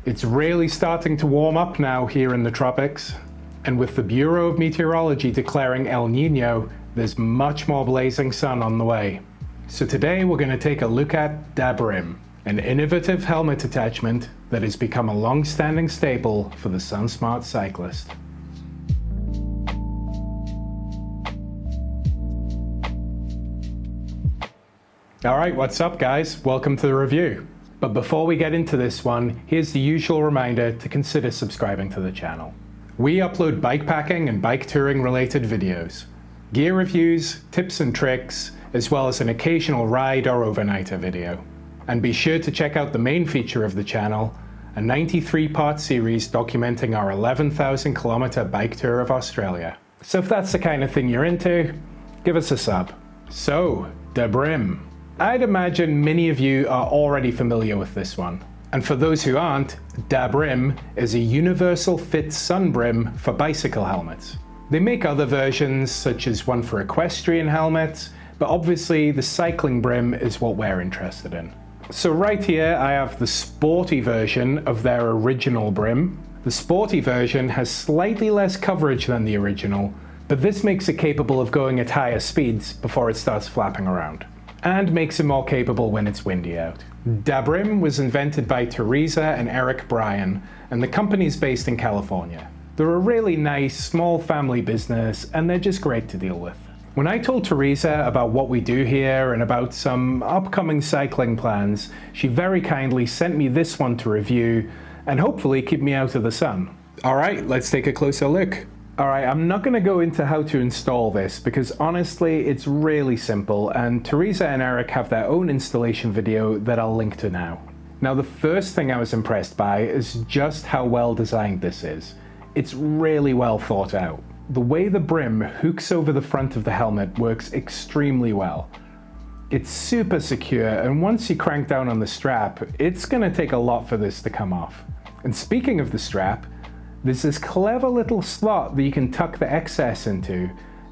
It's really starting to warm up now here in the tropics, and with the Bureau of Meteorology declaring El Nino, there's much more blazing sun on the way. So today we're going to take a look at dabrim, an innovative helmet attachment that has become a long-standing staple for the sun-smart cyclist. Alright, what's up guys? Welcome to the review. But before we get into this one, here's the usual reminder to consider subscribing to the channel. We upload bikepacking and bike touring related videos, gear reviews, tips and tricks, as well as an occasional ride or overnighter video. And be sure to check out the main feature of the channel, a 93-part series documenting our 11,000 kilometer bike tour of Australia. So if that's the kind of thing you're into, give us a sub. So, dabrim. I'd imagine many of you are already familiar with this one. And for those who aren't, dabrim is a universal fit sun brim for bicycle helmets. They make other versions, such as one for equestrian helmets, but obviously the cycling brim is what we're interested in. So right here I have the Sporty version of their original brim. The Sporty version has slightly less coverage than the original, but this makes it capable of going at higher speeds before it starts flapping around, and makes it more capable when it's windy out. Dabrim was invented by Teresa and Eric Bryan, and the company's based in California. They're a really nice, small family business, and they're just great to deal with. When I told Teresa about what we do here and about some upcoming cycling plans, she very kindly sent me this one to review and hopefully keep me out of the sun. Alright, let's take a closer look. Alright, I'm not going to go into how to install this because honestly it's really simple, and Teresa and Eric have their own installation video that I'll link to now. Now the first thing I was impressed by is just how well designed this is. It's really well thought out. The way the brim hooks over the front of the helmet works extremely well. It's super secure, and once you crank down on the strap, it's going to take a lot for this to come off. And speaking of the strap, there's this clever little slot that you can tuck the excess into,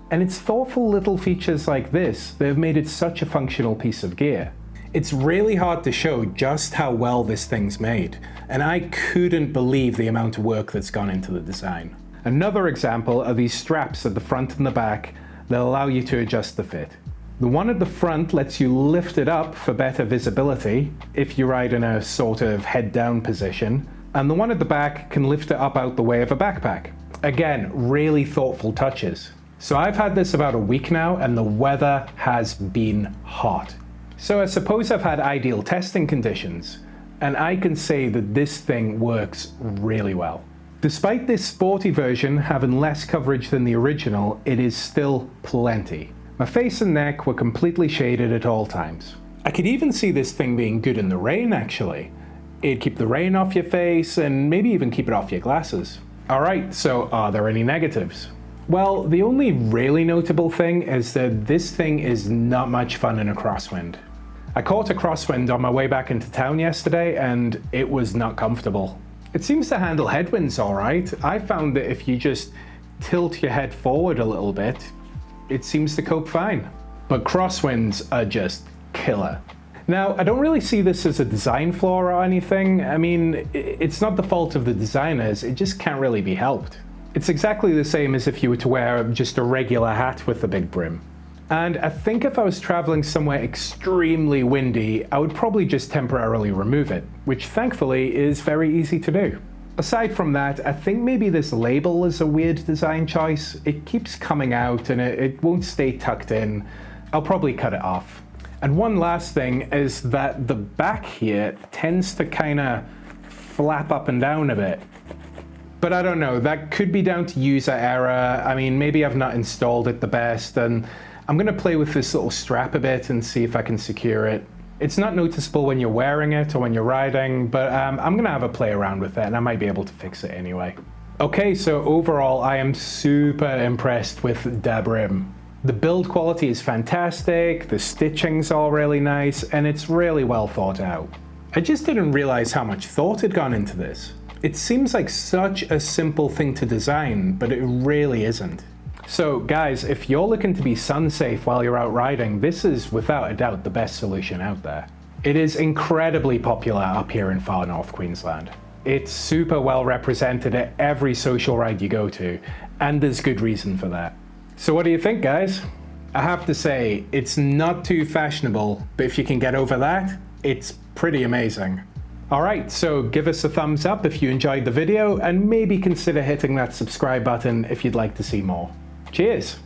and it's thoughtful little features like this that have made it such a functional piece of gear. It's really hard to show just how well this thing's made, and I couldn't believe the amount of work that's gone into the design. Another example are these straps at the front and the back that allow you to adjust the fit. The one at the front lets you lift it up for better visibility if you ride in a sort of head down position, and the one at the back can lift it up out the way of a backpack. Again, really thoughtful touches. So I've had this about a week now and the weather has been hot. So I suppose I've had ideal testing conditions, and I can say that this thing works really well. Despite this Sporty version having less coverage than the original, it is still plenty. My face and neck were completely shaded at all times. I could even see this thing being good in the rain actually. It'd keep the rain off your face and maybe even keep it off your glasses. Alright, so are there any negatives? Well, the only really notable thing is that this thing is not much fun in a crosswind. I caught a crosswind on my way back into town yesterday and it was not comfortable. It seems to handle headwinds alright. I found that if you just tilt your head forward a little bit, it seems to cope fine. But crosswinds are just killer. Now, I don't really see this as a design flaw or anything. I mean, it's not the fault of the designers, it just can't really be helped. It's exactly the same as if you were to wear just a regular hat with a big brim. And I think if I was traveling somewhere extremely windy, I would probably just temporarily remove it, which thankfully is very easy to do. Aside from that, I think maybe this label is a weird design choice. It keeps coming out and it won't stay tucked in. I'll probably cut it off. And one last thing is that the back here tends to kind of flap up and down a bit. But I don't know, that could be down to user error. I mean, maybe I've not installed it the best, and I'm going to play with this little strap a bit and see if I can secure it. It's not noticeable when you're wearing it or when you're riding, but I'm going to have a play around with it and I might be able to fix it anyway. Okay, so overall I am super impressed with dabrim. The build quality is fantastic, the stitching's all really nice, and it's really well thought out. I just didn't realize how much thought had gone into this. It seems like such a simple thing to design, but it really isn't. So guys, if you're looking to be sun safe while you're out riding, this is without a doubt the best solution out there. It is incredibly popular up here in far north Queensland. It's super well represented at every social ride you go to, and there's good reason for that. So what do you think, guys? I have to say, it's not too fashionable, but if you can get over that, it's pretty amazing. Alright, so give us a thumbs up if you enjoyed the video, and maybe consider hitting that subscribe button if you'd like to see more. Cheers!